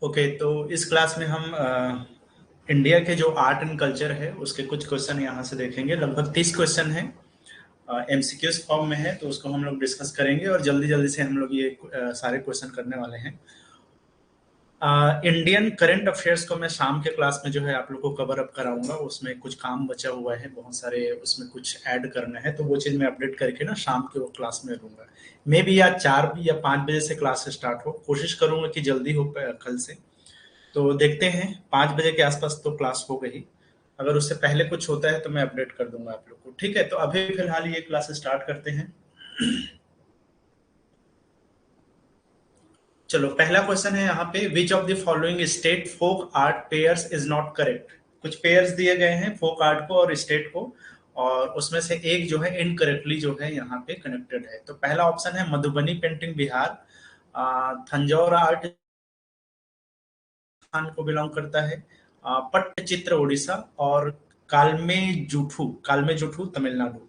Okay, तो इस class में हम इंडिया के जो आर्ट एंड कल्चर है उसके कुछ क्वेश्चन यहाँ से देखेंगे। लगभग 30 क्वेश्चन है, एमसीक्यूज फॉर्म में है, तो उसको हम लोग डिस्कस करेंगे और जल्दी जल्दी से हम लोग ये सारे क्वेश्चन करने वाले हैं। इंडियन करंट अफेयर्स को मैं शाम के क्लास में जो है आप लोग को कवर अप कराऊंगा। उसमें कुछ काम बचा हुआ है, बहुत सारे उसमें कुछ ऐड करना है, तो वो चीज मैं अपडेट करके ना शाम के वो क्लास में दूंगा। मे बी या 4 या 5 बजे से क्लास स्टार्ट हो, कोशिश करूंगा कि जल्दी हो कल से। तो देखते हैं, 5 बजे के आसपास तो क्लास हो गई। अगर उससे पहले कुछ होता है तो मैं अपडेट कर दूंगा आप लोग को। ठीक है, तो अभी फिलहाल ये क्लास स्टार्ट करते हैं। चलो, पहला क्वेश्चन है यहाँ पे, which of the following state folk art pairs is not correct. कुछ पेयर्स दिए गए हैं फोक आर्ट को और स्टेट को, और उसमें से एक जो है इनकरेक्टली जो है यहाँ पे कनेक्टेड है। तो पहला ऑप्शन है मधुबनी पेंटिंग बिहार, थंजौर आर्ट खान को बिलोंग करता है, पट्टचित्र उड़ीसा, और कालमे जुठू तमिलनाडु।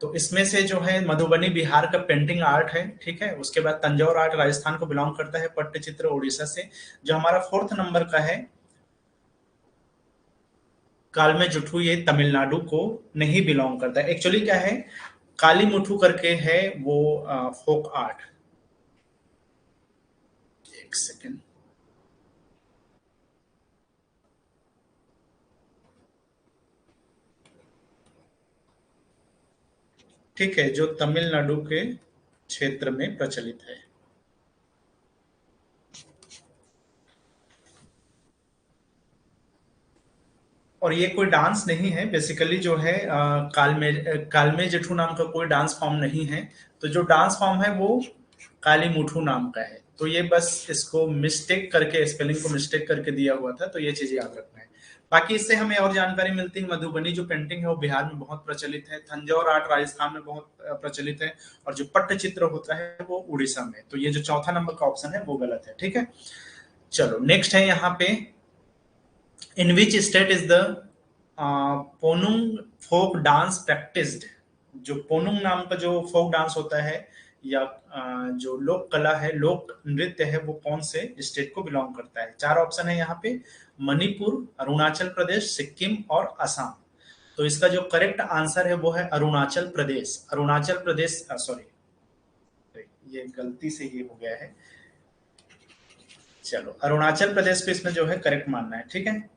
तो इसमें से जो है मधुबनी बिहार का पेंटिंग आर्ट है, ठीक है। उसके बाद तंजौर आर्ट राजस्थान को बिलोंग करता है, पट्टचित्र उड़ीसा से। जो हमारा 4th नंबर का है कालमे जुठू, ये तमिलनाडु को नहीं बिलोंग करता है। एक्चुअली क्या है, काली मुठू करके है वो फोक आर्ट। एक सेकेंड, ठीक है, जो तमिलनाडु के क्षेत्र में प्रचलित है। और ये कोई डांस नहीं है, बेसिकली जो है कालमे जेठू नाम का कोई डांस फॉर्म नहीं है। तो जो डांस फॉर्म है वो काली मुठू नाम का है। तो ये बस इसको मिस्टेक करके, स्पेलिंग को मिस्टेक करके दिया हुआ था, तो ये चीज याद रखना है। बाकी इससे हमें और जानकारी मिलती है, मधुबनी जो पेंटिंग है वो बिहार में बहुत प्रचलित है, तंजौर आर्ट राजस्थान में बहुत प्रचलित है, और जो पट्टचित्र होता है वो उड़ीसा में। तो ये जो चौथा नंबर का ऑप्शन है वो गलत है, ठीक है। चलो, नेक्स्ट है यहाँ पे, in which state is the Ponung folk dance practised. जो पोनुंग नाम का जो फोक डांस होता है, या जो लोक कला है, लोक नृत्य है, वो कौन से स्टेट को बिलोंग करता है। 4 ऑप्शन है यहाँ पे, मणिपुर, अरुणाचल प्रदेश, सिक्किम और असम। तो इसका जो करेक्ट आंसर है वो है अरुणाचल प्रदेश। अरुणाचल प्रदेश, सॉरी, ये गलती से ये हो गया है। चलो, अरुणाचल प्रदेश को इसमें जो है करेक्ट मानना है, ठीक है।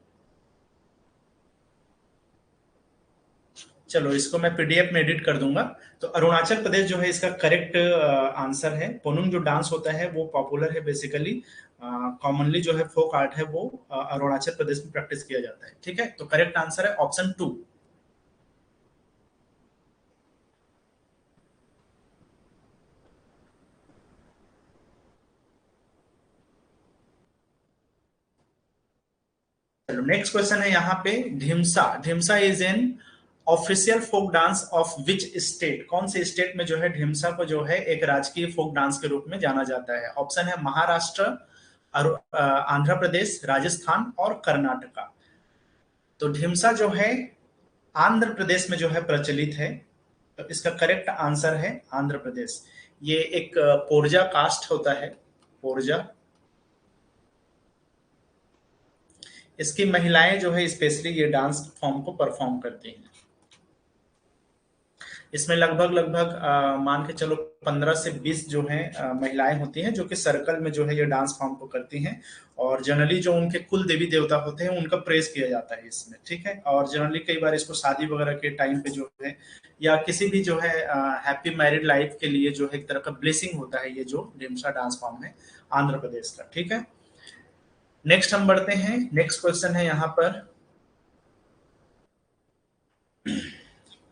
चलो, इसको मैं पीडीएफ में एडिट कर दूंगा। तो अरुणाचल प्रदेश जो है इसका करेक्ट आंसर है। पोनुंग जो डांस होता है वो पॉपुलर है, बेसिकली कॉमनली जो है फोक आर्ट है वो अरुणाचल प्रदेश में प्रैक्टिस किया जाता है, ठीक है। तो करेक्ट आंसर है ऑप्शन 2। चलो, नेक्स्ट क्वेश्चन है यहाँ पे, Dhimsa. Dhimsa is an official folk dance of which state. कौन से स्टेट में जो है ढिमसा को जो है एक राजकीय फोक डांस के रूप में जाना जाता है। ऑप्शन है महाराष्ट्र, आंध्र प्रदेश, राजस्थान और कर्नाटका। तो ढिमसा जो है आंध्र प्रदेश में जो है प्रचलित है। तो इसका करेक्ट आंसर है आंध्र प्रदेश। ये एक पोरजा कास्ट होता है, पोरजा। इसकी महिलाएं जो है स्पेशली ये डांस फॉर्म को परफॉर्म करती हैं। इसमें लगभग लगभग मान के चलो 15 से 20 जो है महिलाएं होती हैं, जो कि सर्कल में जो है ये डांस फॉर्म को करती हैं। और जनरली जो उनके कुल देवी देवता होते हैं उनका प्रेस किया जाता है इसमें, ठीक है। और जनरली कई बार इसको शादी वगैरह के टाइम पे जो है, या किसी भी जो है हैप्पी मैरिड लाइफ के लिए जो है एक तरह का ब्लेसिंग होता है, ये जो ढिमसा डांस फॉर्म है आंध्र प्रदेश का, ठीक है। नेक्स्ट हम बढ़ते हैं। नेक्स्ट क्वेश्चन है यहाँ पर,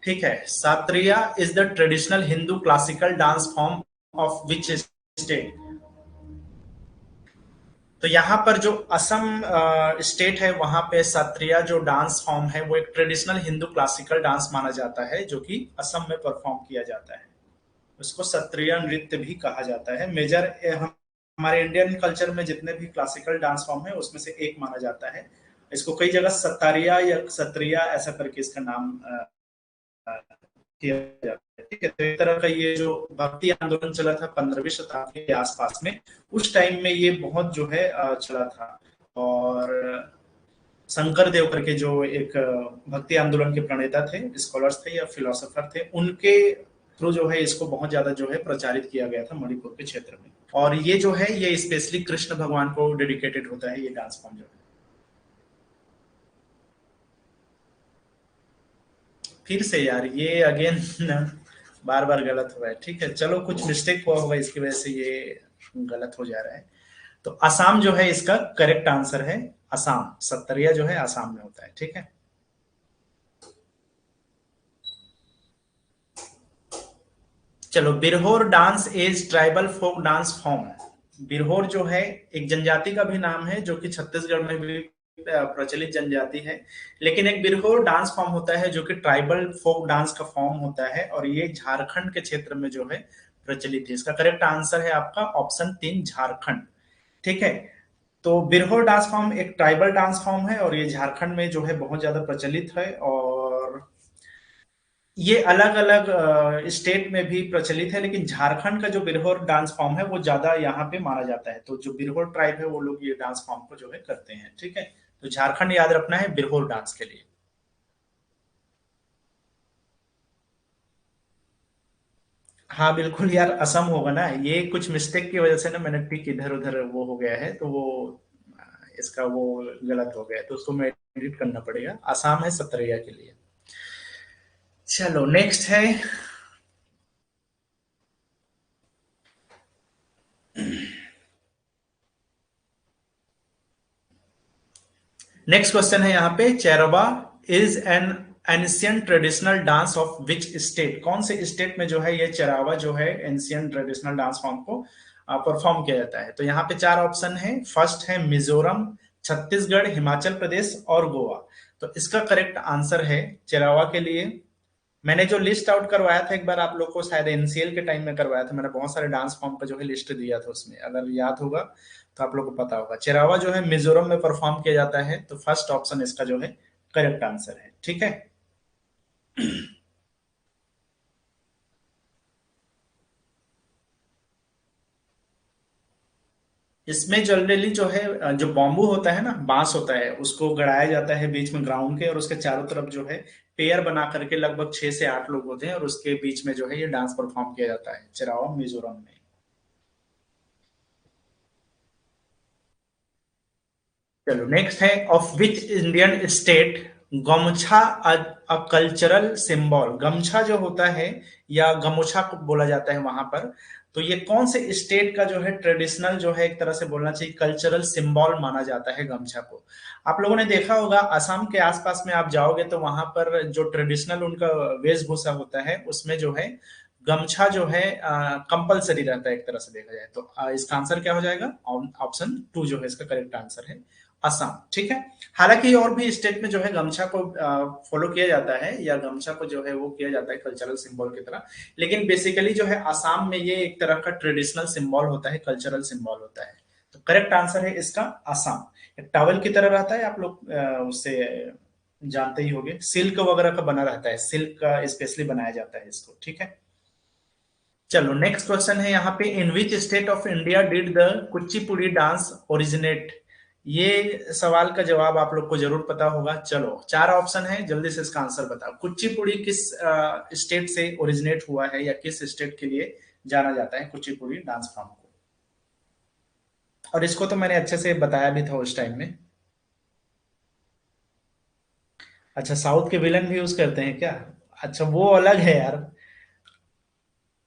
ठीक है, Sattriya is the traditional Hindu classical dance form of which state. तो यहाँ पर जो असम स्टेट है वहां पे सत्रिया जो डांस फॉर्म है वो एक ट्रेडिशनल हिंदू क्लासिकल डांस माना जाता है, जो कि असम में परफॉर्म किया जाता है। उसको सत्रिया नृत्य भी कहा जाता है। मेजर हमारे इंडियन कल्चर में जितने भी क्लासिकल डांस फॉर्म है उसमें से एक माना जाता है। इसको कई जगह सतारिया या सत्रिया ऐसा करके इसका नाम किया जाता है। ठीक है, तो एक तरह का ये जो भक्ति आंदोलन चला था 15वीं शताब्दी के आसपास में, उस टाइम में ये बहुत जो है चला था। और शंकर देव करके जो एक भक्ति आंदोलन के प्रणेता थे, स्कॉलर्स थे या फिलोसोफर थे, उनके थ्रू जो है इसको बहुत ज्यादा जो है प्रचारित किया गया था मणिपुर के क्षेत्र में। और ये जो है ये स्पेशली कृष्ण भगवान को डेडिकेटेड होता है ये डांस फॉर्म जो है। फिर से यार ये अगेन बार बार गलत हुआ है। ठीक है, चलो कुछ मिस्टेक हुआ होगा इसकी वजह से ये गलत हो जा रहा है। तो असम जो है इसका करेक्ट आंसर है। असम, सत्तरिया जो है असम में होता है। ठीक है, चलो, Birhor dance is tribal folk dance form. Birhor जो है एक जनजाति का भी नाम है जो कि छत्तीसगढ़ में भी प्रचलित जनजाति है। लेकिन एक बिरहोर डांस फॉर्म होता है जो कि ट्राइबल फोक डांस का फॉर्म होता है, और ये झारखंड के क्षेत्र में जो है प्रचलित है। इसका करेक्ट आंसर है आपका ऑप्शन 3, झारखंड। ठीक है, तो बिरहोर डांस फॉर्म एक ट्राइबल डांस फॉर्म है और ये झारखंड में जो है बहुत ज्यादा प्रचलित है। और ये अलग अलग स्टेट में भी प्रचलित है, लेकिन झारखंड का जो बिरहोर डांस फॉर्म है वो ज्यादा यहाँ पे माना जाता है। तो जो बिरहोर ट्राइब है वो लोग ये डांस फॉर्म को जो है करते हैं। ठीक है, तो झारखंड याद रखना है बिरहोर डांस के लिए। हाँ बिल्कुल यार, असम होगा ना। ये कुछ मिस्टेक की वजह से ना मैंने टिक इधर उधर वो हो गया है, तो वो इसका वो गलत हो गया है, तो उसको मैं एडिट करना पड़ेगा। आसाम है सतरैया के लिए। चलो नेक्स्ट है। नेक्स्ट क्वेश्चन है यहाँ पे, Cheraw is an ancient traditional dance of which state. कौन से स्टेट में जो है ये चरावा जो है एंशियंट ट्रेडिशनल डांस फॉर्म को परफॉर्म किया जाता है। तो यहाँ पे चार ऑप्शन है। फर्स्ट है मिजोरम, छत्तीसगढ़, हिमाचल प्रदेश और गोवा। तो इसका करेक्ट आंसर है चरावा के लिए। मैंने जो लिस्ट आउट करवाया था एक बार आप लोग को, शायद एनसीएल के टाइम में करवाया था, मैंने बहुत सारे डांस फॉर्म का जो है लिस्ट दिया था उसमें, अगर याद होगा तो आप लोग को पता होगा। चिरावा जो है मिजोरम में परफॉर्म किया जाता है, तो फर्स्ट ऑप्शन इसका जो है करेक्ट आंसर है। ठीक है, इसमें जनरली जो है जो बॉम्बू होता है ना, बांस होता है, उसको गड़ाया जाता है बीच में ग्राउंड के, और उसके चारों तरफ जो है पेयर बना करके लगभग 6 से 8 लोग होते हैं, और उसके बीच में जो है ये डांस परफॉर्म किया जाता है चिरावा मिजोरम में। चलो नेक्स्ट है, ऑफ विच इंडियन स्टेट गमछा अ कल्चरल सिंबल। गमछा जो होता है या गमोछा को बोला जाता है वहां पर, तो ये कौन से स्टेट का जो है ट्रेडिशनल जो है एक तरह से बोलना चाहिए कल्चरल सिंबल माना जाता है गमछा को। आप लोगों ने देखा होगा असम के आसपास में आप जाओगे तो वहां पर जो ट्रेडिशनल उनका वेशभूषा होता है उसमें जो है गमछा जो है कंपलसरी रहता है एक तरह से देखा जाए तो। इसका आंसर क्या हो जाएगा? ऑप्शन 2 जो है इसका करेक्ट आंसर है, असम। ठीक है, हालांकि और भी स्टेट में जो है गमछा को फॉलो किया जाता है या गमछा को जो है वो किया जाता है कल्चरल सिंबल की तरह, लेकिन बेसिकली जो है असम में ये एक तरह का ट्रेडिशनल सिंबल होता है, कल्चरल सिंबल होता है। तो करेक्ट आंसर है इसका असम। एक टॉवल की तरह रहता है, आप लोग उससे जानते ही होंगे, सिल्क वगैरह का बना रहता है, सिल्क का स्पेशली बनाया जाता है इसको। ठीक है, चलो नेक्स्ट क्वेश्चन है यहाँ पे, in which state of India did the Kuchipudi dance originate. ये सवाल का जवाब आप लोग को जरूर पता होगा। चलो चार ऑप्शन है, जल्दी से इसका आंसर बताओ। कुचिपुड़ी किस स्टेट से ओरिजिनेट हुआ है या किस स्टेट के लिए जाना जाता है कुचिपुड़ी डांस फॉर्म को? और इसको तो मैंने अच्छे से बताया भी था उस टाइम में। अच्छा, साउथ के विलन भी यूज करते हैं क्या? अच्छा, वो अलग है यार,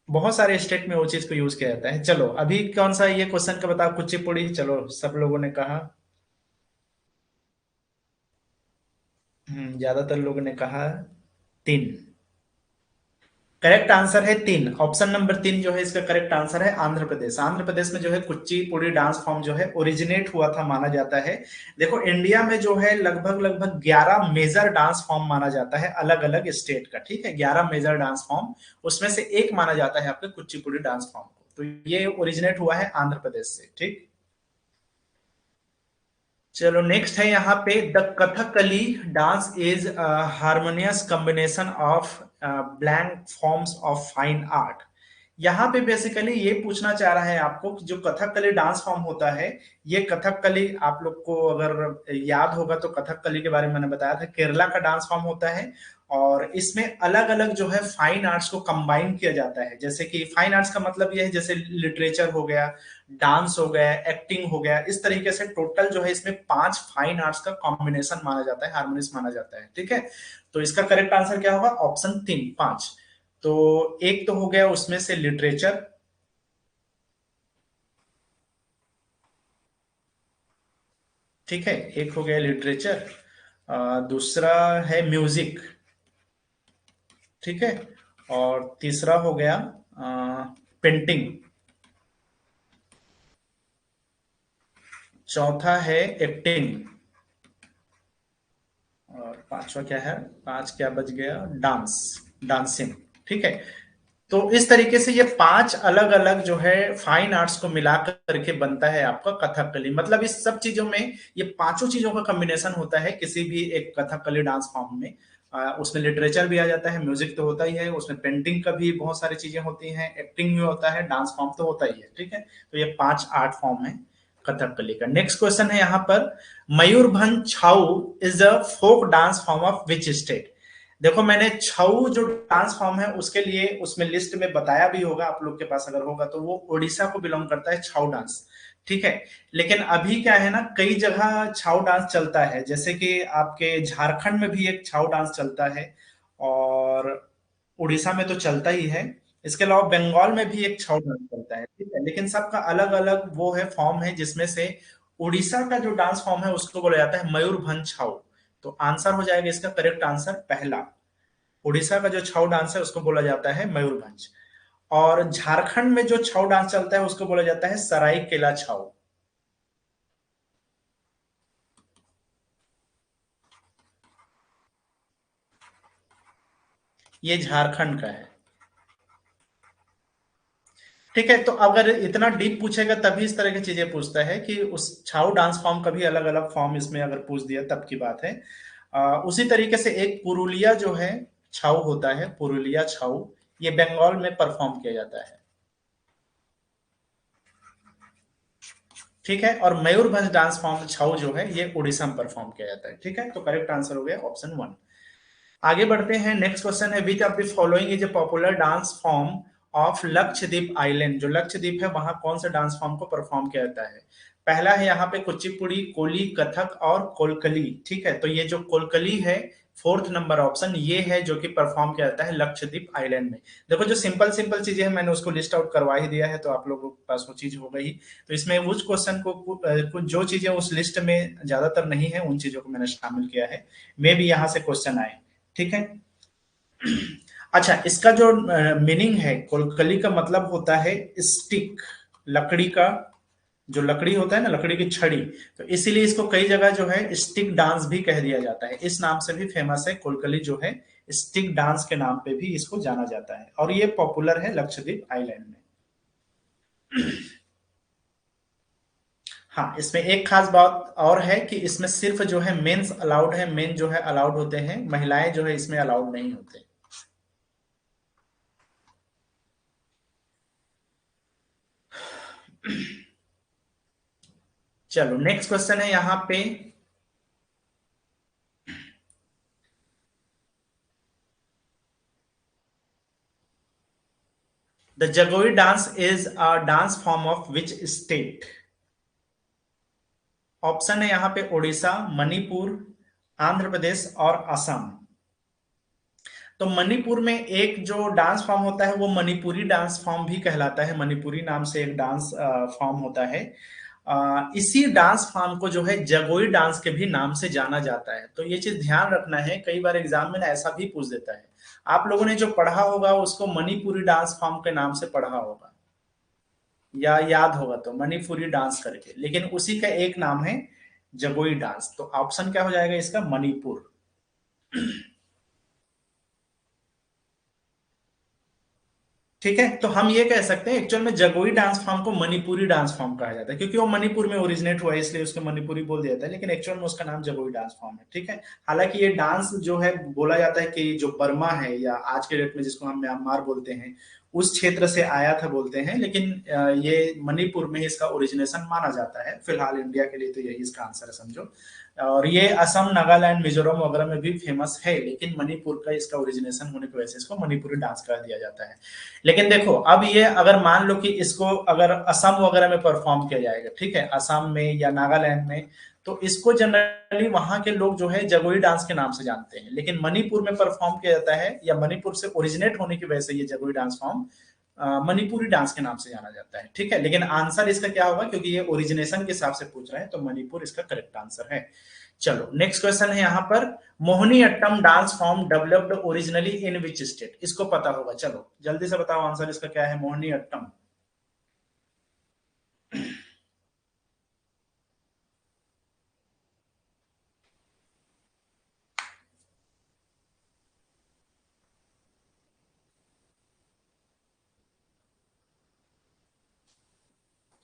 बहुत सारे स्टेट में वो चीज को यूज किया जाता है। चलो अभी कौन सा ये क्वेश्चन का बताओ, कुचिपुड़ी। चलो सब लोगों ने कहा, ज्यादातर लोगों ने कहा 3। करेक्ट आंसर है 3, ऑप्शन नंबर 3 जो है इसका करेक्ट आंसर है आंध्र प्रदेश। आंध्र प्रदेश में जो है कुचिपुड़ी डांस फॉर्म जो है ओरिजिनेट हुआ था माना जाता है। देखो इंडिया में जो है लगभग लगभग 11 मेजर डांस फॉर्म माना जाता है अलग अलग स्टेट का। ठीक है, 11 मेजर डांस फॉर्म, उसमें से एक माना जाता है आपके कुचिपुड़ी डांस फॉर्म को। तो ये ओरिजिनेट हुआ है आंध्र प्रदेश से। ठीक, चलो नेक्स्ट है यहाँ पे, the Kathakali dance is harmonious combination of blank forms of fine art. यहाँ पे बेसिकली ये पूछना चाह रहा है आपको कि जो कथकली डांस फॉर्म होता है, ये कथकली आप लोग को अगर याद होगा तो कथकली के बारे में मैंने बताया था, केरला का डांस फॉर्म होता है। और इसमें अलग अलग जो है फाइन आर्ट्स को कंबाइन किया जाता है। जैसे कि फाइन आर्ट्स का मतलब ये है, जैसे लिटरेचर हो गया, डांस हो गया, एक्टिंग हो गया, इस तरीके से टोटल जो है इसमें 5 फाइन आर्ट्स का कॉम्बिनेशन माना जाता है, हार्मोनियस माना जाता है। ठीक है, तो इसका करेक्ट आंसर क्या होगा? ऑप्शन 3, 5। तो एक तो हो गया उसमें से लिटरेचर, ठीक है, एक हो गया लिटरेचर। दूसरा है म्यूजिक, ठीक है, और तीसरा हो गया पेंटिंग, चौथा है एक्टिंग, और पांचवा क्या है? पांच क्या बच गया? Dance, dancing. ठीक है, तो इस तरीके से ये 5 अलग अलग जो है फाइन आर्ट्स को मिला करके बनता है आपका कथकली। मतलब इस सब चीजों में ये पांचों चीजों का कॉम्बिनेशन होता है किसी भी एक कथकली डांस फॉर्म में। उसमें लिटरेचर भी आ जाता है, म्यूजिक तो होता ही है, उसमें पेंटिंग का भी बहुत सारी चीजें होती हैं, एक्टिंग भी होता है, डांस फॉर्म तो होता ही है। ठीक है, तो ये 5 आर्ट फॉर्म है कथकली का। नेक्स्ट क्वेश्चन है यहाँ पर, Mayurbhanj Chhau is a folk dance form of which state? देखो मैंने छऊ जो डांस फॉर्म है उसके लिए उसमें लिस्ट में बताया भी होगा, आप लोग के पास अगर होगा तो, वो उड़ीसा को बिलोंग करता है छऊ डांस। ठीक है, लेकिन अभी क्या है ना, कई जगह छऊ डांस चलता है, जैसे कि आपके झारखंड में भी एक छऊ डांस चलता है, और उड़ीसा में तो चलता ही है। इसके अलावा बंगाल में भी एक छऊ डांस चलता है। ठीक है, लेकिन सबका अलग अलग वो है, फॉर्म है, जिसमें से उड़ीसा का जो डांस फॉर्म है उसको बोला जाता है मयूरभंज छऊ। तो आंसर हो जाएगा इसका करेक्ट आंसर पहला, उड़ीसा का जो छऊ डांस है उसको बोला जाता है मयूरभंज। और झारखंड में जो छऊ डांस चलता है उसको बोला जाता है सरायकेला छऊ। ये झारखंड का है। ठीक है, तो अगर इतना डीप पूछेगा तभी इस तरह की चीजें पूछता है कि उस छाऊ डांस फॉर्म का भी अलग अलग फॉर्म इसमें अगर पूछ दिया तब की बात है। उसी तरीके से एक पुरुलिया जो है छाऊ होता है, पुरुलिया छाऊ, ये बंगाल में परफॉर्म किया जाता है। ठीक है, और मयूरभंज डांस फॉर्म छाऊ जो है ये उड़ीसा में परफॉर्म किया जाता है। ठीक है, तो करेक्ट आंसर हो गया ऑप्शन 1। आगे बढ़ते हैं, नेक्स्ट क्वेश्चन है, विच of the following is a popular dance form of Lakshadweep island? जो लक्षद्वीप है वहां कौन सा डांस फॉर्म को परफॉर्म किया जाता है? पहला है यहाँ पे कुचिपुड़ी, कोली, कथक और कोलकली। ठीक है, तो ये जो कोलकली है, फोर्थ नंबर ऑप्शन ये है जो कि परफॉर्म किया जाता है लक्षद्वीप आइलैंड में। देखो जो सिंपल सिंपल चीजें हैं मैंने उसको लिस्ट आउट करवा ही दिया है, तो आप लोगों के पास वो चीज हो गई। तो इसमें उस क्वेश्चन को कुछ जो चीजें उस लिस्ट में ज्यादातर नहीं है उन चीजों को मैंने शामिल किया है, मे भी यहाँ से क्वेश्चन आए। ठीक है, अच्छा, इसका जो मीनिंग है, कोलकली का मतलब होता है स्टिक, लकड़ी का, जो लकड़ी होता है ना, लकड़ी की छड़ी, तो इसीलिए इसको कई जगह जो है स्टिक डांस भी कह दिया जाता है, इस नाम से भी फेमस है कोलकली जो है, स्टिक डांस के नाम पे भी इसको जाना जाता है, और ये पॉपुलर है लक्षद्वीप आइलैंड में। हाँ, इसमें एक खास बात और है कि इसमें सिर्फ जो है मेंस अलाउड है, मेन जो है अलाउड होते हैं, महिलाएं जो है इसमें अलाउड नहीं होते। चलो नेक्स्ट क्वेश्चन है यहाँ पे, the Jagoi dance is a dance form of which state? Option है यहाँ पे उड़ीसा, मणिपुर, आंध्र प्रदेश और असम। तो मणिपुर में एक जो डांस फॉर्म होता है वो मणिपुरी डांस फॉर्म भी कहलाता है, मणिपुरी नाम से एक डांस फॉर्म होता है। इसी डांस फॉर्म को जो है जगोई डांस के भी नाम से जाना जाता है। तो ये चीज ध्यान रखना है, कई बार एग्जाम में ना ऐसा भी पूछ देता है। आप लोगों ने जो पढ़ा होगा उसको मणिपुरी डांस फॉर्म के नाम से पढ़ा होगा, या याद होगा तो मणिपुरी डांस करके, लेकिन उसी का एक नाम है जगोई डांस। तो ऑप्शन क्या हो जाएगा इसका? मणिपुर। ठीक है, तो हम ये कह सकते हैं एक्चुअल में जगोई डांस फॉर्म को मणिपुरी डांस फॉर्म कहा जाता है, क्योंकि वो मणिपुर में ओरिजिनेट हुआ है इसलिए उसको मणिपुरी बोल दिया जाता है, लेकिन एक्चुअल में उसका नाम जगोई डांस फॉर्म है। ठीक है, हालांकि ये डांस जो है बोला जाता है कि जो बर्मा है या आज के डेट में जिसको हम म्यांमार बोलते हैं उस क्षेत्र से आया था बोलते हैं, लेकिन ये मणिपुर में इसका ओरिजिनेशन माना जाता है। फिलहाल इंडिया के लिए तो यही इसका आंसर है समझो। और ये असम, नागालैंड, मिजोरम वगैरह में भी फेमस है, लेकिन मणिपुर का इसका ओरिजिनेशन होने की वजह से इसको मणिपुरी डांस कर दिया जाता है। लेकिन देखो अब ये अगर मान लो कि इसको अगर असम वगैरह में परफॉर्म किया जाएगा, ठीक है, असम में या नागालैंड में, तो इसको जनरली वहां के लोग जो है जगोई डांस के नाम से जानते हैं, लेकिन मणिपुर में परफॉर्म किया जाता है या मणिपुर से ओरिजिनेट होने की वजह से ये Jagoi dance form Manipuri dance के नाम से जाना जाता है। ठीक है, लेकिन आंसर इसका क्या होगा, क्योंकि ये ओरिजिनेशन के हिसाब से पूछ रहे हैं, तो मणिपुर इसका करेक्ट आंसर है। चलो नेक्स्ट क्वेश्चन है यहाँ पर, Mohiniattam dance form developed originally in which state, इसको पता होगा, चलो जल्दी से बताओ आंसर इसका क्या है, मोहिनी अट्टम।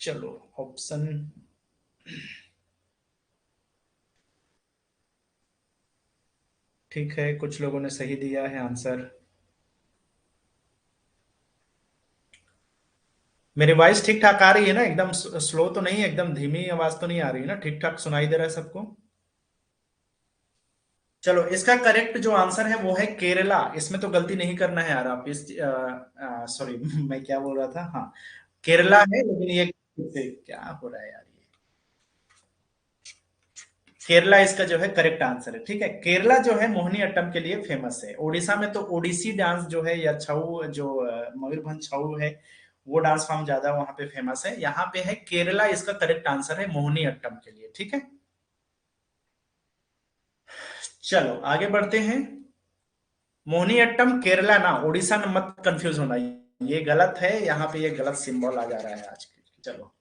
चलो ऑप्शन, ठीक है, कुछ लोगों ने सही दिया है आंसर। मेरी वॉइस ठीक ठाक आ रही है ना, एकदम स्लो तो नहीं है, एकदम धीमी आवाज तो नहीं आ रही है ना, ठीक ठाक सुनाई दे रहा है सबको? चलो इसका करेक्ट जो आंसर है वो है केरला, इसमें तो गलती नहीं करना है यार, आप इस सॉरी मैं क्या बोल रहा था, हाँ केरला है, लेकिन ये क्या हो रहा है यार, ये केरला इसका जो है करेक्ट आंसर है। ठीक है, केरला जो है मोहिनी अट्टम के लिए फेमस है। ओडिशा में तो ओडिसी डांस जो है या छऊ जो मयूरभंज छऊ है वो डांस फॉर्म ज्यादा वहां पे फेमस है, यहाँ पे है केरला, इसका करेक्ट आंसर है मोहिनी अट्टम के लिए। ठीक है, चलो आगे बढ़ते हैं। मोहिनीअट्टम केरला ना, उड़ीसा में मत कंफ्यूज होना, ये गलत है, यहाँ पे ये गलत सिंबल आ जा रहा है आज के। चलो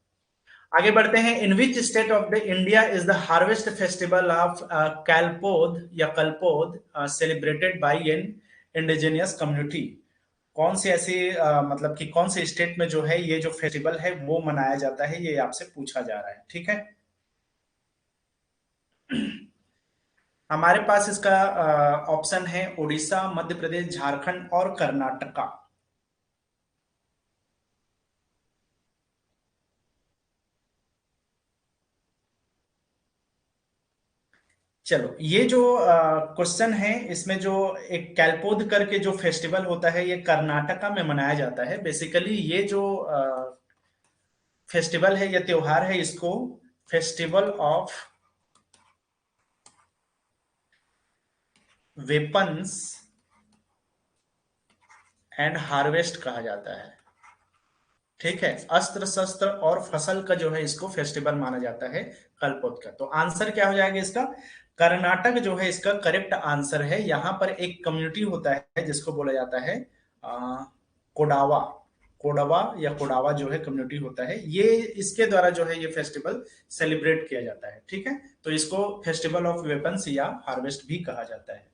आगे बढ़ते हैं, in which state of the India is the harvest festival of Kailpodh या Kailpodh celebrated by an indigenous community, कौन सी ऐसी मतलब कि कौन से स्टेट में जो है ये जो फेस्टिवल है वो मनाया जाता है, ये आपसे पूछा जा रहा है। ठीक है, हमारे पास इसका ऑप्शन है उड़ीसा, मध्य प्रदेश, झारखंड और कर्नाटका। चलो ये जो क्वेश्चन है इसमें जो एक कैलपोद करके जो फेस्टिवल होता है ये कर्नाटका में मनाया जाता है। बेसिकली ये जो फेस्टिवल है या त्योहार है, इसको festival of weapons and harvest कहा जाता है। ठीक है, अस्त्र शस्त्र और फसल का जो है इसको फेस्टिवल माना जाता है कल्पोत का। तो आंसर क्या हो जाएगा इसका, कर्नाटक जो है इसका करेक्ट आंसर है। यहाँ पर एक कम्युनिटी होता है जिसको बोला जाता है आ, कोडावा, कोडवा या कोडावा जो है कम्युनिटी होता है, ये इसके द्वारा जो है ये फेस्टिवल सेलिब्रेट किया जाता है। ठीक है, तो इसको फेस्टिवल ऑफ वेपन्स या हार्वेस्ट भी कहा जाता है।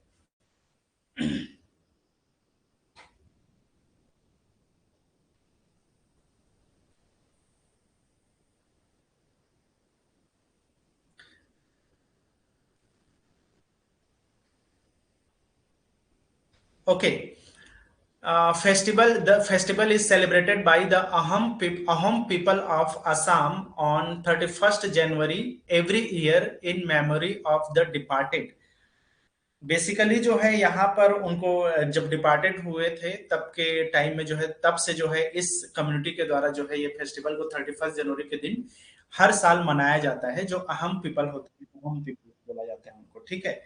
Okay. The festival is celebrated by the Ahom people of Assam on 31st January every year in memory of the departed. Basically जो है यहाँ पर उनको जब डिपार्टेड हुए थे तब के टाइम में जो है, तब से जो है इस कम्युनिटी के द्वारा जो है ये फेस्टिवल को 31 जनवरी के दिन हर साल मनाया जाता है। जो अहम पीपल होते हैं, अहम पीपल बोला जाता है उनको। ठीक है,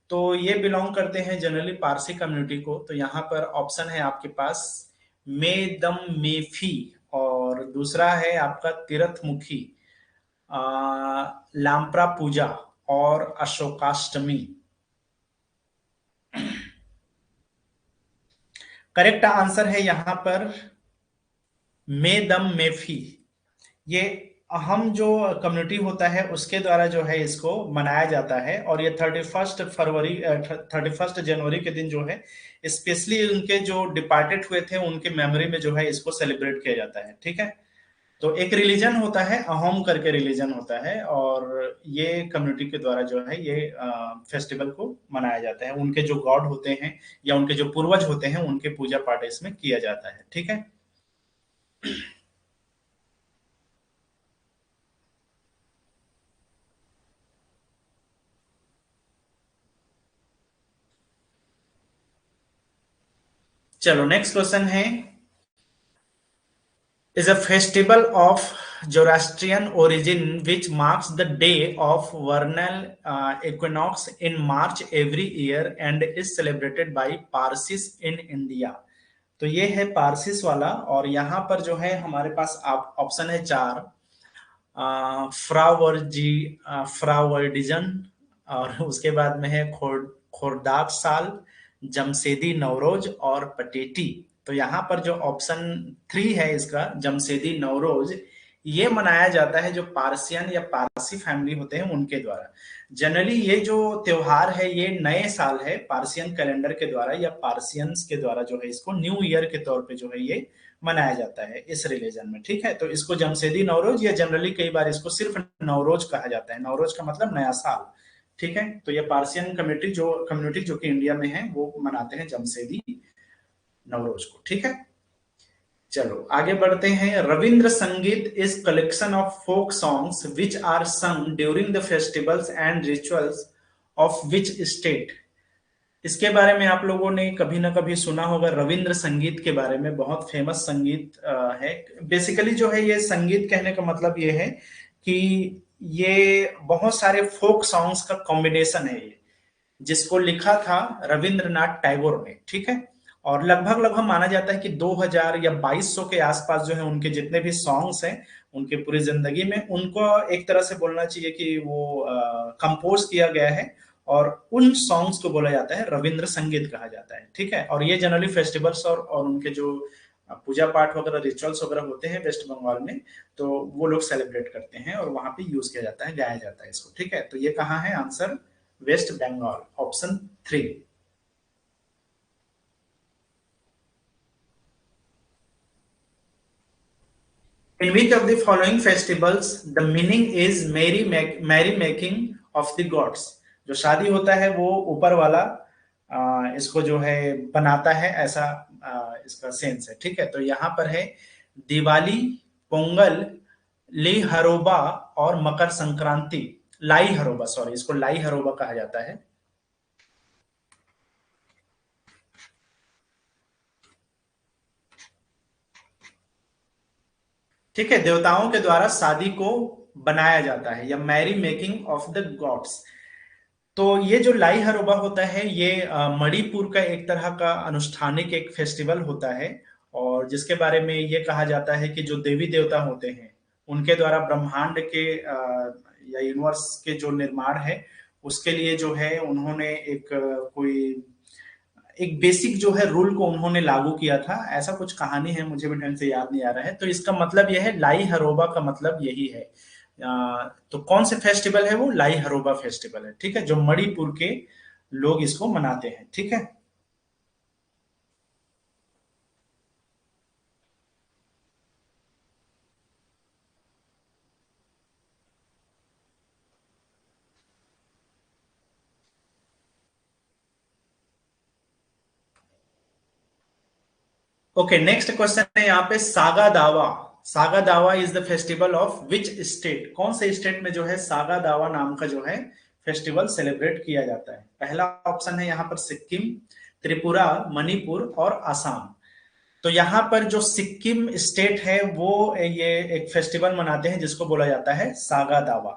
तो ये बिलोंग करते हैं जनरली पारसी कम्युनिटी को। तो यहाँ पर ऑप्शन है आपके पास मेदम मेफी, और दूसरा है आपका तीर्थमुखी, लामप्रा पूजा और अशोकाष्टमी। करेक्ट आंसर है यहाँ पर मेदम मेफी। ये हम जो कम्युनिटी होता है उसके द्वारा जो है इसको मनाया जाता है, और ये 31 जनवरी के दिन जो है स्पेशली उनके जो डिपार्टेड हुए थे उनके मेमोरी में जो है इसको सेलिब्रेट किया जाता है। ठीक है, तो एक रिलीजन होता है, अहोम करके रिलीजन होता है, और ये कम्युनिटी के द्वारा जो है ये फेस्टिवल को मनाया जाता है। उनके जो गॉड होते हैं या उनके जो पूर्वज होते हैं उनके पूजा पाठ इसमें किया जाता है। ठीक है, चलो नेक्स्ट क्वेश्चन है, is a festival of Zoroastrian origin which marks the day of vernal equinox in March every year and is celebrated by Parsis in India। तो ये है पारसिस वाला, और यहाँ पर जो है हमारे पास ऑप्शन है चार, फ्रावर्जी फ्रावर्डिजन, और उसके बाद में है खोरदाब साल, जमशेदी नवरोज और पटेटी। तो यहाँ पर जो ऑप्शन थ्री है इसका जमशेदी नवरोज, ये मनाया जाता है जो पारसियन या पारसी फैमिली होते हैं उनके द्वारा। जनरली ये जो त्योहार है ये नए साल है पार्सियन कैलेंडर के द्वारा या पार्सियंस के द्वारा जो है इसको न्यू ईयर के तौर पे जो है ये मनाया जाता है इस रिलीजन में। ठीक है, तो इसको जमशेदी नवरोज या जनरली कई बार इसको सिर्फ नवरोज कहा जाता है। नवरोज का मतलब नया साल। ठीक है, तो ये पार्सियन कम्युनिटी जो कि इंडिया में है वो मनाते हैं जमशेदी नवरोज को। ठीक है, चलो आगे बढ़ते हैं। Rabindra Sangeet is collection of folk songs which are sung during the festivals and rituals of which state. इसके बारे में आप लोगों ने कभी ना कभी सुना होगा, रविंद्र संगीत के बारे में। बहुत फेमस संगीत है। बेसिकली जो है ये संगीत कहने का मतलब ये है कि ये बहुत सारे फोक सॉन्ग्स का कॉम्बिनेशन है ये, जिसको लिखा था रविंद्रनाथ टैगोर ने। ठीक है, और लगभग लगभग माना जाता है कि 2000 या 2200 के आसपास जो है उनके जितने भी सॉन्ग्स हैं उनके पूरी जिंदगी में, उनको एक तरह से बोलना चाहिए कि वो कंपोज किया गया है, और उन सॉन्ग्स को बोला जाता है रविंद्र संगीत कहा जाता है। ठीक है, और ये जनरली फेस्टिवल्स और उनके जो पूजा पाठ वगैरह रिचुअल्स वगैरह होते हैं वेस्ट बंगाल में, तो वो लोग सेलिब्रेट करते हैं और वहां पे यूज किया जाता है, गाया जाता है इसको। ठीक है, तो ये कहाँ है answer, West Bengal, option three. In which of the following festivals the meaning is merry making of the gods। जो शादी होता है वो ऊपर वाला इसको जो है बनाता है, ऐसा इसका सेंस है। ठीक है, तो यहाँ पर है दिवाली, पोंगल, ली हरोबा और मकर संक्रांति। लाई हरोबा, सॉरी, इसको लाई हरोबा कहा जाता है। ठीक है, देवताओं के द्वारा शादी को बनाया जाता है, या merry making of the gods. तो ये जो लाई हरोबा होता है ये मणिपुर का एक तरह का अनुष्ठानिक एक फेस्टिवल होता है, और जिसके बारे में ये कहा जाता है कि जो देवी देवता होते हैं उनके द्वारा ब्रह्मांड के या यूनिवर्स के जो निर्माण है उसके लिए जो है उन्होंने कोई एक बेसिक जो है रूल को उन्होंने लागू किया था। ऐसा कुछ कहानी है, मुझे भी ढंग से याद नहीं आ रहा है। तो इसका मतलब यह है, लाई हरोबा का मतलब यही है। तो कौन से फेस्टिवल है वो, लाई हरोबा फेस्टिवल है। ठीक है, जो मणिपुर के लोग इसको मनाते हैं। ठीक है, ओके नेक्स्ट क्वेश्चन है यहाँ पे, सागा दावा। सागा दावा is the festival of which state. कौन से स्टेट में जो है सागा दावा नाम का जो है फेस्टिवल सेलिब्रेट किया जाता है। पहला ऑप्शन है यहाँ पर सिक्किम, त्रिपुरा, मणिपुर और असम। तो यहाँ पर जो सिक्किम स्टेट है वो ये एक फेस्टिवल मनाते हैं जिसको बोला जाता है सागा दावा।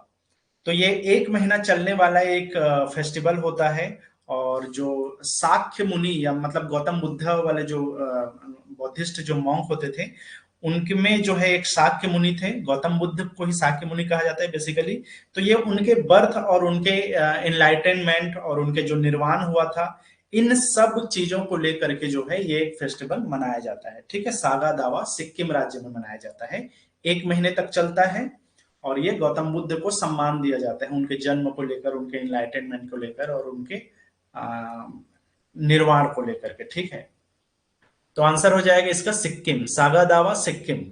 तो ये एक महीना चलने वाला एक फेस्टिवल होता है, और जो शाक्य मुनि या मतलब गौतम बुद्ध वाले जो बौद्धिस्ट जो मॉन्क होते थे उनके में जो है एक शाक्य मुनि थे। गौतम बुद्ध को ही शाक्य मुनि कहा जाता है बेसिकली। तो ये उनके बर्थ और उनके एनलाइटनमेंट और उनके जो निर्वाण हुआ था, इन सब चीजों को लेकर के जो है ये एक फेस्टिवल मनाया जाता है। ठीक है, सागा दावा सिक्किम राज्य में मनाया जाता है, एक महीने तक चलता है, और ये गौतम बुद्ध को सम्मान दिया जाता है उनके जन्म को लेकर, उनके इनलाइटनमेंट को लेकर और उनके आ, निर्वाण को लेकर के। ठीक है, तो आंसर हो जाएगा इसका सिक्किम, सागा दावा सिक्किम।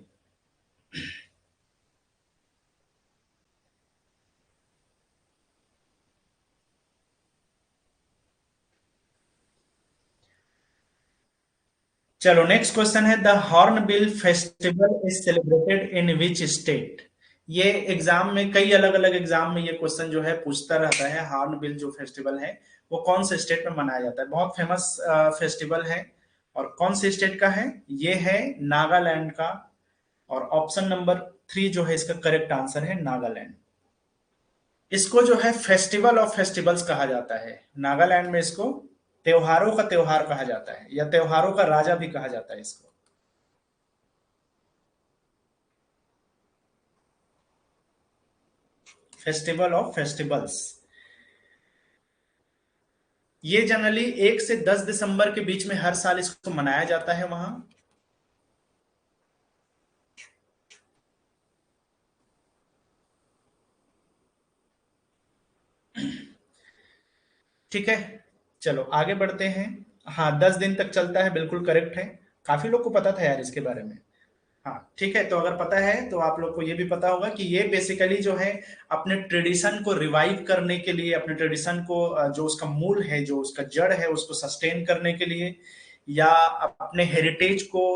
चलो नेक्स्ट क्वेश्चन है, the hornbill festival is celebrated in which state. ये एग्जाम में, कई अलग अलग एग्जाम में ये क्वेश्चन जो है पूछता रहता है, हॉर्नबिल जो फेस्टिवल है वो कौन से स्टेट में मनाया जाता है। बहुत फेमस फेस्टिवल है, और कौन से स्टेट का है, ये है नागालैंड का। और ऑप्शन नंबर 3 जो है इसका करेक्ट आंसर है नागालैंड। इसको जो है फेस्टिवल ऑफ फेस्टिवल्स कहा जाता है नागालैंड में। इसको त्योहारों का त्योहार कहा जाता है, या त्योहारों का राजा भी कहा जाता है इसको। Festival of festivals. ये जनरली 1 से 10 दिसंबर के बीच में हर साल इसको मनाया जाता है वहां। ठीक है, चलो आगे बढ़ते हैं। हाँ, 10 दिन तक चलता है, बिल्कुल करेक्ट है। काफी लोग को पता था यार इसके बारे में। हाँ ठीक है, तो अगर पता है तो आप लोग को ये भी पता होगा कि ये बेसिकली जो है अपने ट्रेडिशन को रिवाइव करने के लिए, अपने ट्रेडिशन को जो उसका मूल है, जो उसका जड़ है, उसको सस्टेन करने के लिए, या अपने हेरिटेज को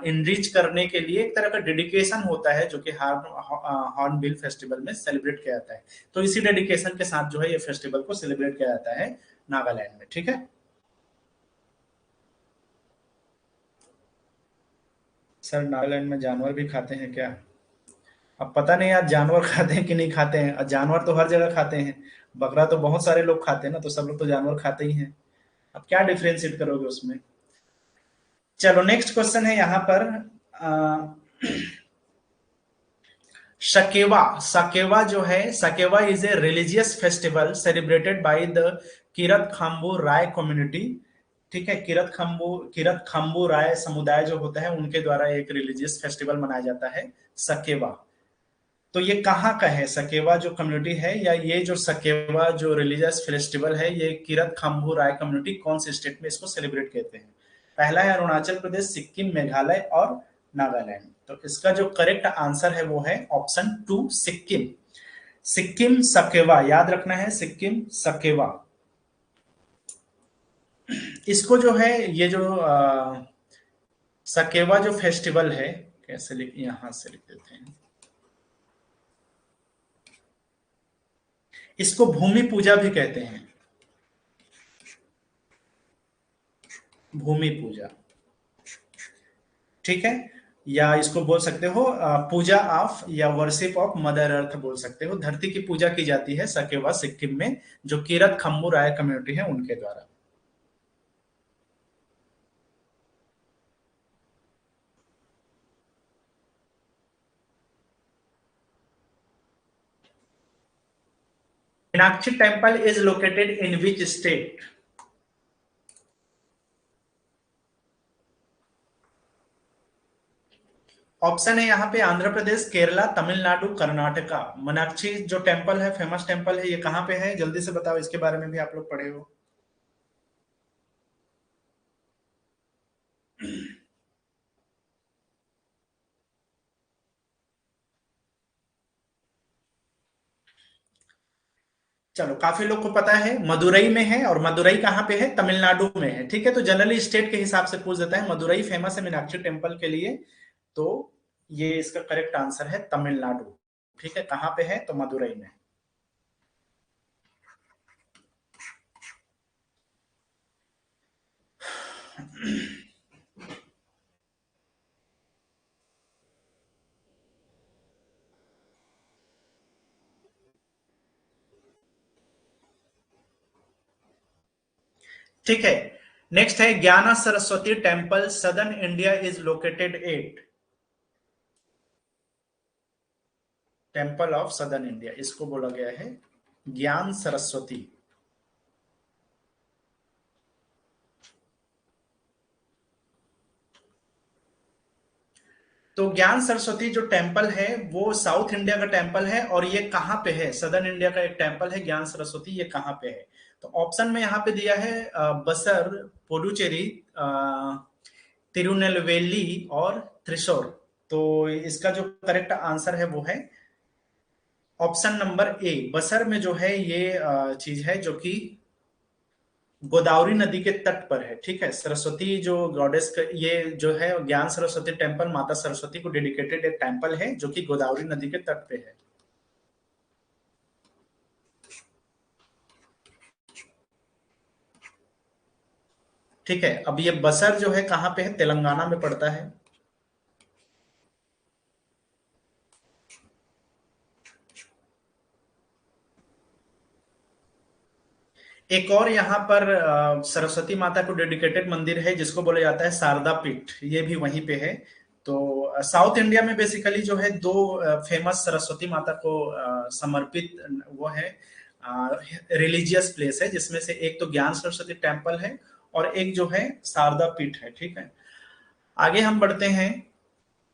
इनरिच करने के लिए एक तरह का डेडिकेशन होता है, जो कि हॉर्नबिल फेस्टिवल में सेलिब्रेट किया जाता है। तो इसी डेडिकेशन के साथ जो है ये फेस्टिवल को सेलिब्रेट किया जाता है नागालैंड में। ठीक है सर, नागालैंड में जानवर भी खाते हैं क्या? अब पता नहीं यार, जानवर खाते हैं कि नहीं खाते हैं। अब जानवर तो हर जगह खाते हैं, बकरा तो बहुत सारे लोग खाते हैं ना, तो सब लोग तो जानवर खाते ही हैं। अब क्या डिफ्रेंशिएट करोगे उसमें। चलो नेक्स्ट क्वेश्चन है यहाँ पर। अ, शकेवा, सकेवा जो है, Sakewa is a religious festival celebrated by the Kirat Khambu Rai community. ठीक है, किरत खाम्बू राय समुदाय जो होता है उनके द्वारा एक रिलीजियस फेस्टिवल मनाया जाता है, सकेवा। तो ये कहाँ का है सकेवा जो कम्युनिटी है, या ये जो सकेवा जो रिलीजियस फेस्टिवल है, ये किरत खम्बू राय कम्युनिटी कौन से स्टेट में इसको सेलिब्रेट करते हैं? पहला है अरुणाचल प्रदेश, सिक्किम, मेघालय और नागालैंड। तो इसका जो करेक्ट आंसर है वो है ऑप्शन 2 सिक्किम। सिक्किम सकेवा, याद रखना है, सिक्किम सकेवा। इसको जो है, ये जो सकेवा जो फेस्टिवल है, कैसे लिख, यहां से लिख देते हैं, इसको भूमि पूजा भी कहते हैं, भूमि पूजा। ठीक है, या इसको बोल सकते हो पूजा ऑफ या वर्शिप ऑफ मदर अर्थ बोल सकते हो। धरती की पूजा की जाती है सकेवा सिक्किम में, जो किरत खम्बू राय कम्युनिटी है उनके द्वारा। Meenakshi temple is located in which state? Option है यहाँ पे आंध्र प्रदेश, केरला, तमिलनाडु, कर्नाटका। मीनाक्षी जो टेम्पल है, फेमस टेम्पल है, ये कहाँ पे है, जल्दी से बताओ, इसके बारे में भी आप लोग पढ़े हो। चलो, काफी लोग को पता है, मदुरई में है। और मदुरई कहाँ पे है, तमिलनाडु में है। ठीक है, तो जनरली स्टेट के हिसाब से पूछ देता है। मदुरई फेमस है मीनाक्षी टेम्पल के लिए, तो ये इसका करेक्ट आंसर है तमिलनाडु। ठीक है, कहाँ पे है, तो मदुरई में। ठीक है, नेक्स्ट है ज्ञाना Saraswati temple southern India is located at. Temple of southern India, इसको बोला गया है ज्ञान सरस्वती। तो ज्ञान सरस्वती जो टेम्पल है वो साउथ इंडिया का टेम्पल है, और ये कहाँ पे है? सदर्न इंडिया का एक टेम्पल है ज्ञान सरस्वती, ये कहाँ पे है? तो ऑप्शन में यहाँ पे दिया है बसर, पुडुचेरी, तिरुनेलवेली और त्रिशूर। तो इसका जो करेक्ट आंसर है वो है ऑप्शन नंबर ए, बसर में जो है ये चीज है जो कि गोदावरी नदी के तट पर है। ठीक है, सरस्वती जो गॉडेस ये जो है ज्ञान सरस्वती टेम्पल माता सरस्वती को डेडिकेटेड एक टेम्पल है जो कि गोदावरी नदी के तट पे है। ठीक है, अब ये बसर जो है कहाँ पे है? तेलंगाना में पड़ता है। एक और यहाँ पर सरस्वती माता को डेडिकेटेड मंदिर है जिसको बोला जाता है शारदा पीठ, ये भी वहीं पे है। तो साउथ इंडिया में बेसिकली जो है दो फेमस सरस्वती माता को समर्पित वो है रिलीजियस प्लेस है, जिसमें से एक तो ज्ञान सरस्वती टेम्पल है और एक जो है शारदा पीठ है। ठीक है, आगे हम बढ़ते हैं।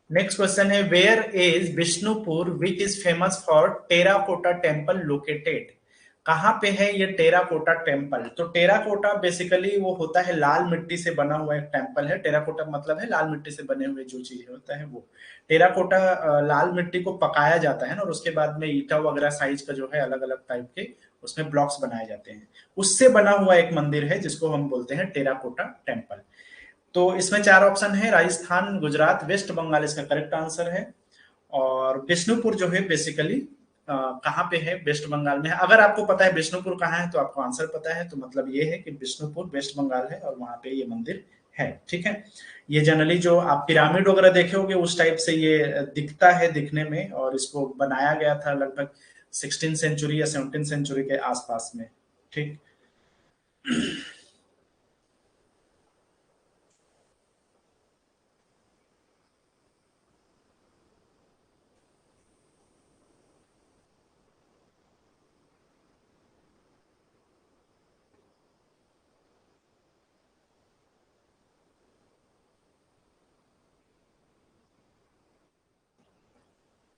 नेक्स्ट क्वेश्चन है, where is Bishnupur which is famous for terracotta temple located? कहाँ पे है ये टेराकोटा टेम्पल? तो टेराकोटा बेसिकली वो होता है लाल मिट्टी से बना हुआ एक टेम्पल है। टेराकोटा मतलब है लाल मिट्टी से बने हुए जो चीज होता है वो टेराकोटा। लाल मिट्टी को पकाया जाता है ना, और उसके बाद में ईटा वगैरह साइज का जो है अलग अलग टाइप के उसमें ब्लॉक्स बनाए जाते हैं, उससे बना हुआ एक मंदिर है जिसको हम बोलते हैं टेराकोटा टेम्पल। तो इसमें चार ऑप्शन है, राजस्थान, गुजरात, वेस्ट बंगाल इसका करेक्ट आंसर है। और बिष्णुपुर जो है बेसिकली कहाँ पे है? वेस्ट बंगाल में है। अगर आपको पता है बिष्णुपुर कहाँ है तो आपको आंसर पता है, तो मतलब ये है कि बिष्णुपुर वेस्ट बंगाल है और वहां पे ये मंदिर है। ठीक है, ये जनरली जो आप पिरामिड वगैरह देखे होंगे उस टाइप से ये दिखता है दिखने में, और इसको बनाया गया था लगभग 16 सेंचुरी या 17 सेंचुरी के आसपास में। ठीक।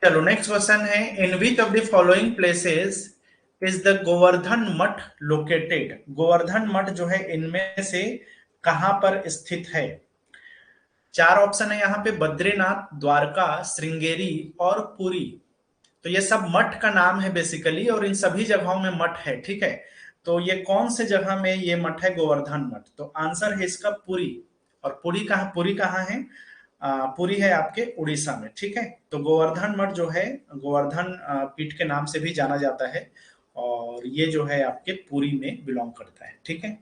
चलो नेक्स्ट क्वेश्चन है, in which of the following places is the Govardhan Math located? Govardhan मठ जो है इनमें से कहां पर स्थित है? चार ऑप्शन है यहाँ पे, बद्रीनाथ, द्वारका, श्रृंगेरी और पुरी। तो ये सब मठ का नाम है बेसिकली, और इन सभी जगहों में मठ है। ठीक है, तो ये कौन से जगह में ये मठ है गोवर्धन मठ? तो आंसर है इसका पुरी। और पुरी कहाँ है? पुरी है आपके उड़ीसा में। ठीक है, तो गोवर्धन मठ जो है गोवर्धन पीठ के नाम से भी जाना जाता है, और ये जो है आपके पुरी में बिलोंग करता है। ठीक है,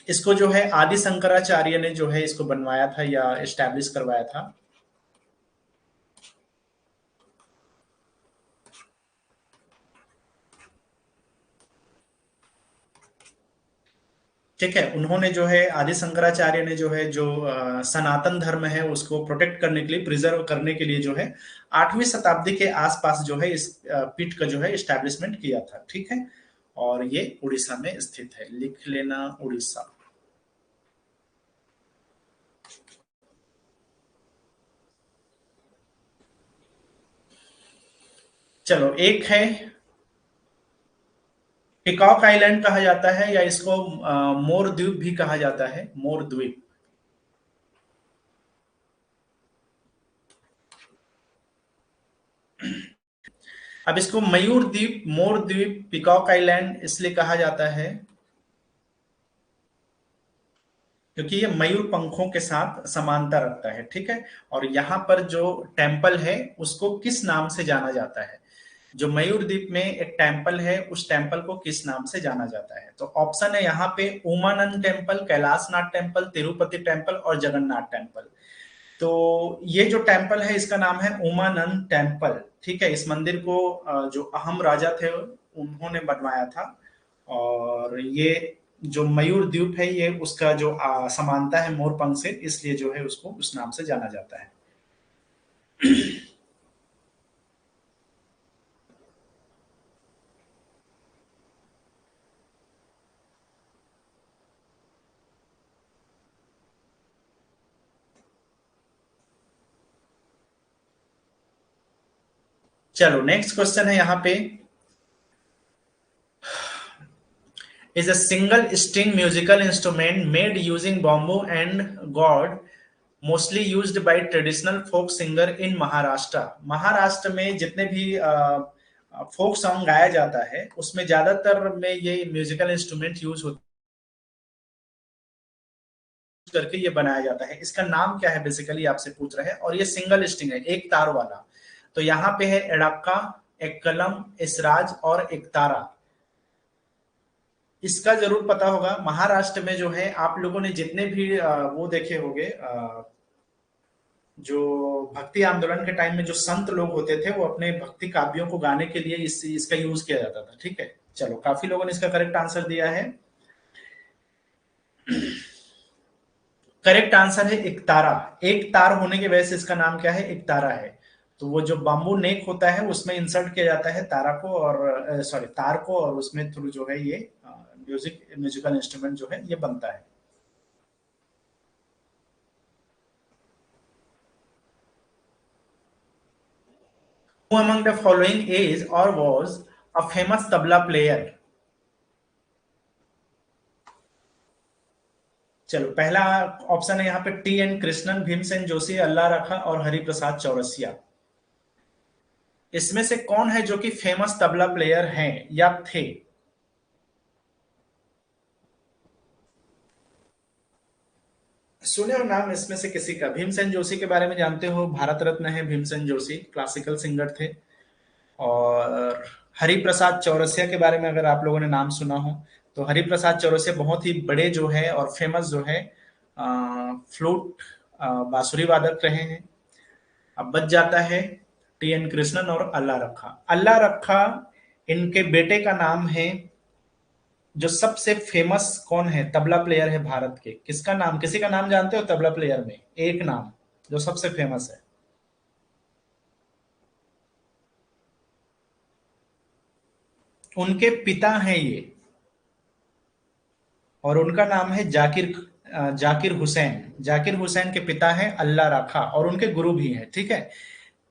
इसको जो है आदि शंकराचार्य ने जो है इसको बनवाया था या एस्टैब्लिश करवाया था। ठीक है, उन्होंने जो है आदि शंकराचार्य ने जो है जो सनातन धर्म है उसको प्रोटेक्ट करने के लिए, प्रिजर्व करने के लिए जो है 8वीं शताब्दी के आसपास जो है इस पीठ का जो है एस्टैब्लिशमेंट किया था। ठीक है, और ये उड़ीसा में स्थित है, लिख लेना उड़ीसा। चलो एक है, पिकॉक आइलैंड कहा जाता है या इसको मोर द्वीप भी कहा जाता है, मोर द्वीप। अब इसको मयूर द्वीप, मोर द्वीप, पिकॉक आइलैंड इसलिए कहा जाता है क्योंकि ये मयूर पंखों के साथ समानता रखता है। ठीक है, और यहाँ पर जो टेम्पल है उसको किस नाम से जाना जाता है? जो मयूर द्वीप में एक टेम्पल है उस टेम्पल को किस नाम से जाना जाता है? तो ऑप्शन है यहाँ पे Umanand temple, Kailashnath temple, Tirupati temple और जगन्नाथ टेम्पल। तो ये जो टेम्पल है इसका नाम है उमानंद टेम्पल। ठीक है, इस मंदिर को जो अहम राजा थे उन्होंने बनवाया था, और ये जो मयूर द्वीप है ये उसका जो समानता है मोर पंख से, इसलिए जो है उसको उस नाम से जाना जाता है। चलो नेक्स्ट क्वेश्चन है यहाँ पे, is a single string musical instrument made using bamboo and gourd, mostly used by traditional folk singer in Maharashtra. Maharashtra में जितने भी फोक सॉन्ग गाया जाता है उसमें ज्यादातर में ये म्यूजिकल इंस्ट्रूमेंट यूज होते करके ये बनाया जाता है। इसका नाम क्या है बेसिकली आपसे पूछ रहे हैं, और ये सिंगल स्ट्रिंग है, एक तार वाला। तो यहाँ पे है एड़ाका, एक कलम, इसराज और एक तारा। इसका जरूर पता होगा। महाराष्ट्र में जो है आप लोगों ने जितने भी वो देखे होंगे, जो भक्ति आंदोलन के टाइम में जो संत लोग होते थे वो अपने भक्ति काव्यों को गाने के लिए इसका यूज किया जाता था। ठीक है, चलो काफी लोगों ने इसका करेक्ट आंसर दिया है। करेक्ट आंसर है एक तारा। एक तार होने की वजह से इसका नाम क्या है, एक तारा है। तो वो जो बाम्बू नेक होता है उसमें इंसर्ट किया जाता है तारा को, और सॉरी तार को, और उसमें थ्रू जो है ये म्यूजिकल इंस्ट्रूमेंट जो है ये बनता है। Who among the following is or was a famous tabla player? चलो पहला ऑप्शन है यहाँ पे टी एन कृष्णन, भीमसेन जोशी, अल्लाह रखा और हरिप्रसाद चौरसिया। इसमें से कौन है जो कि फेमस तबला प्लेयर हैं या थे? सुने हो नाम इसमें से किसी का? भीमसेन जोशी के बारे में जानते हो, भारत रत्न है भीमसेन जोशी, क्लासिकल सिंगर थे। और हरिप्रसाद चौरसिया के बारे में अगर आप लोगों ने नाम सुना हो तो हरिप्रसाद चौरसिया बहुत ही बड़े जो है और फेमस जो है फ्लूट बांसुरी वादक रहे हैं। अब बच जाता है टी एन कृष्णन और अल्लाह रखा। अल्लाह रखा इनके बेटे का नाम है। जो सबसे फेमस कौन है तबला प्लेयर है भारत के, किसका नाम, किसी का नाम जानते हो तबला प्लेयर में? एक नाम जो सबसे फेमस है। उनके पिता हैं ये, और उनका नाम है जाकिर हुसैन। जाकिर हुसैन के पिता हैं अल्लाह रखा और उनके गुरु भी हैं। ठीक है,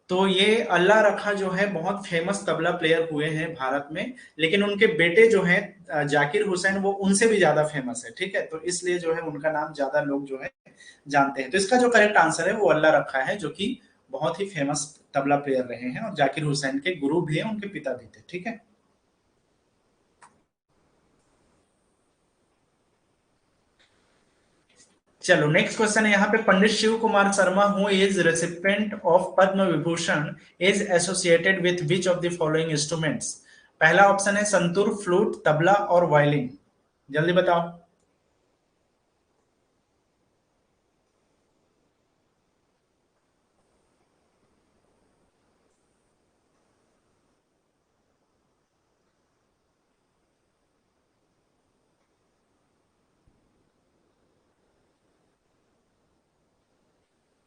तो ये अल्लाह रखा जो है बहुत फेमस तबला प्लेयर हुए हैं भारत में, लेकिन उनके बेटे जो हैं जाकिर हुसैन वो उनसे भी ज्यादा फेमस है। ठीक है, तो इसलिए जो है उनका नाम ज्यादा लोग जो है जानते हैं। तो इसका जो करेक्ट आंसर है वो अल्लाह रखा है, जो कि बहुत ही फेमस तबला प्लेयर रहे हैं और जाकिर हुसैन के गुरु भी हैं, उनके पिता भी थे। ठीक है, चलो नेक्स्ट क्वेश्चन है यहाँ पे, Pandit Shiv Kumar Sharma who is recipient of Padma Vibhushan is associated with which of the following instruments? पहला ऑप्शन है संतूर, फ्लूट, तबला और वायलिन। जल्दी बताओ।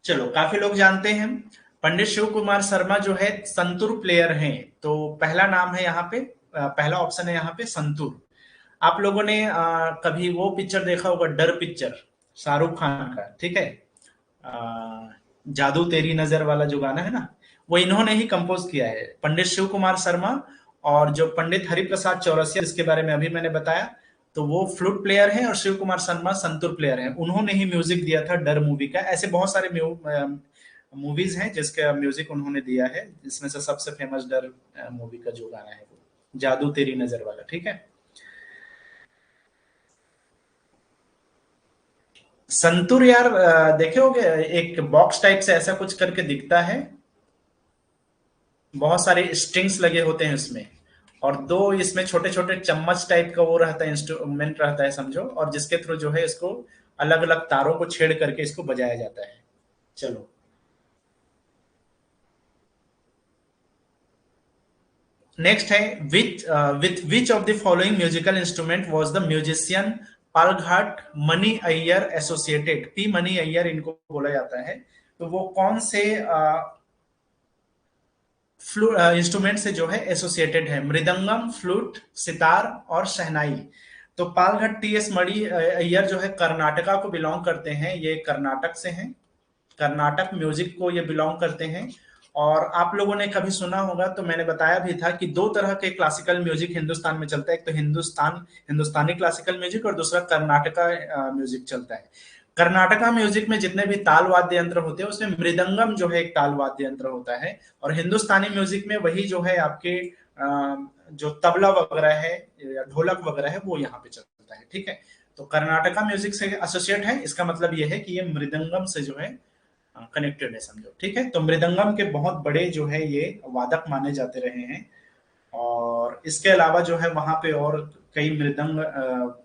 चलो काफी लोग जानते हैं। पंडित शिव कुमार शर्मा जो है संतूर प्लेयर हैं। तो पहला नाम है यहाँ पे, पहला ऑप्शन है यहाँ पे संतूर। आप लोगों ने कभी वो पिक्चर देखा होगा, डर पिक्चर, शाहरुख खान का। ठीक है, जादू तेरी नजर वाला जो गाना है ना, वो इन्होंने ही कंपोज किया है, पंडित शिव कुमार शर्मा। और जो पंडित हरिप्रसाद चौरसिया जिसके बारे में अभी मैंने बताया, तो वो फ्लूट प्लेयर हैं, और शिव कुमार शर्मा संतूर प्लेयर हैं। उन्होंने ही म्यूजिक दिया था डर मूवी का। ऐसे बहुत सारे मूवीज हैं जिसका म्यूजिक उन्होंने दिया है, जिसमें से सबसे फेमस डर मूवी का जो गाना है वो जादू तेरी नजर वाला। ठीक है, संतूर यार देखे होगे, एक बॉक्स टाइप से ऐसा कुछ करके दिखता है, बहुत सारे स्ट्रिंग्स लगे होते हैं इसमें, और दो इसमें छोटे छोटे चम्मच टाइप का वो रहता है, इंस्ट्रूमेंट रहता है समझो, और जिसके थ्रू जो है इसको अलग अलग तारों को छेड़ करके इसको बजाया जाता है। चलो नेक्स्ट है, with which of the following musical instrument was the musician Palghat money Iyer associated? P money Iyer इनको बोला जाता है। तो वो कौन से इंस्ट्रूमेंट से जो है एसोसिएटेड है? मृदंगम, फ्लूट, सितार और शहनाई। तो पालघाट टी एस मणि अय्यर जो है कर्नाटका को बिलोंग करते हैं, ये कर्नाटक से हैं, कर्नाटक म्यूजिक को ये बिलोंग करते हैं। और आप लोगों ने कभी सुना होगा, तो मैंने बताया भी था कि दो तरह के क्लासिकल म्यूजिक हिंदुस्तान में चलता है। एक तो हिंदुस्तानी क्लासिकल म्यूजिक, और दूसरा कर्नाटका म्यूजिक चलता है। कर्नाटका म्यूजिक में जितने भी ताल वाद्य यंत्र होते हैं उसमें मृदंगम जो है एक ताल वाद्य यंत्र होता है, और हिंदुस्तानी म्यूजिक में वही जो है आपके जो तबला वगैरह है या ढोलक वगैरह है वो यहाँ पे चलता है। ठीक है, तो कर्नाटका म्यूजिक से एसोसिएट है, इसका मतलब ये है कि ये मृदंगम से जो है कनेक्टेड है, समझो। ठीक है, तो मृदंगम के बहुत बड़े जो है ये वादक माने जाते रहे हैं। और इसके अलावा जो है वहां पे और कई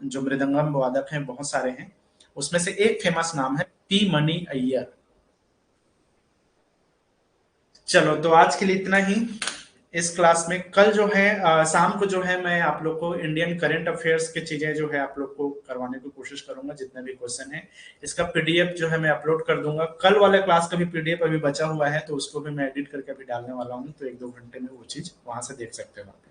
जो मृदंगम वादक हैं बहुत सारे हैं। उसमें से एक फेमस नाम है पी मनी अय्यर। चलो, तो आज के लिए इतना ही इस क्लास में। कल जो है शाम को जो है मैं आप लोग को इंडियन करंट अफेयर्स की चीजें जो है आप लोग को करवाने की कोशिश करूंगा, जितने भी क्वेश्चन है। इसका पीडीएफ जो है मैं अपलोड कर दूंगा। कल वाले क्लास का भी पीडीएफ अभी बचा हुआ है, तो उसको भी मैं एडिट करके अभी डालने वाला हूँ, तो 1-2 घंटे में वो चीज वहां से देख सकते हो आप।